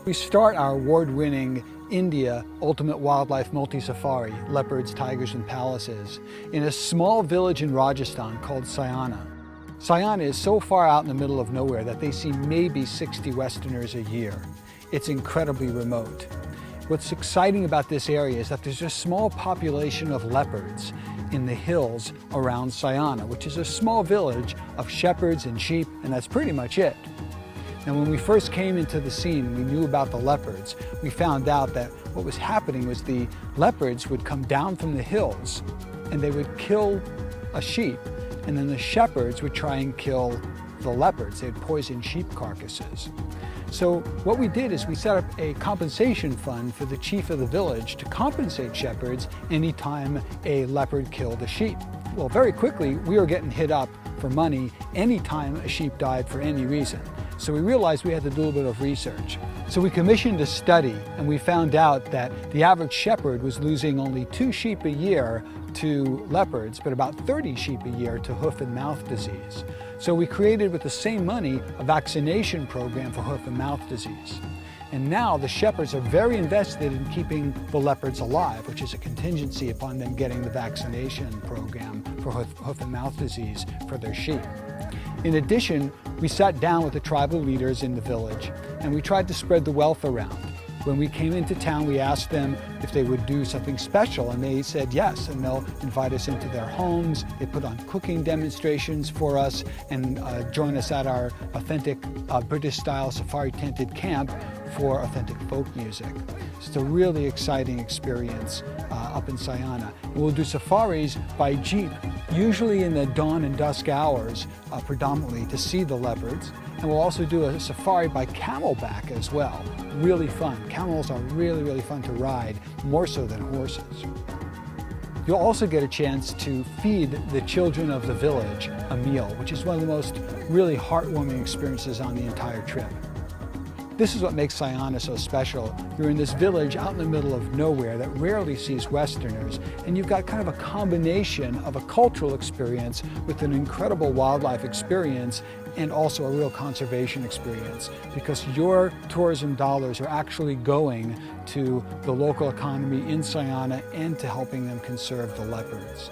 We start our award-winning India Ultimate Wildlife Multi-Safari, leopards, tigers, and palaces, in a small village in Rajasthan called Siana. Siana is so far out in the middle of nowhere that they see maybe 60 Westerners a year. It's incredibly remote. What's exciting about this area is that there's a small population of leopards in the hills around Siana, which is a small village of shepherds and sheep, and that's pretty much it. Now, when we first came into the scene and we knew about the leopards, we found out that what was happening was the leopards would come down from the hills and they would kill a sheep, and then the shepherds would try and kill the leopards. They'd poison sheep carcasses. So what we did is we set up a compensation fund for the chief of the village to compensate shepherds anytime a leopard killed a sheep. Well, very quickly, we were getting hit up for money anytime a sheep died for any reason. So we realized we had to do a little bit of research. So we commissioned a study, and we found out that the average shepherd was losing only 2 sheep a year to leopards, but about 30 sheep a year to hoof and mouth disease. So we created, with the same money, a vaccination program for hoof and mouth disease. And now the shepherds are very invested in keeping the leopards alive, which is a contingency upon them getting the vaccination program for hoof and mouth disease for their sheep. In addition, we sat down with the tribal leaders in the village and we tried to spread the wealth around. When we came into town, we asked them if they would do something special, and they said yes, and they'll invite us into their homes. They put on cooking demonstrations for us and join us at our authentic British-style safari-tented camp for authentic folk music. It's a really exciting experience up in Siana. We'll do safaris by jeep, usually in the dawn and dusk hours, predominantly to see the leopards. And we'll also do a safari by camelback as well. Really fun. Camels are really, really fun to ride, more so than horses. You'll also get a chance to feed the children of the village a meal, which is one of the most really heartwarming experiences on the entire trip. This is what makes Siana so special. You're in this village out in the middle of nowhere that rarely sees Westerners, and you've got kind of a combination of a cultural experience with an incredible wildlife experience and also a real conservation experience, because your tourism dollars are actually going to the local economy in Siana and to helping them conserve the leopards.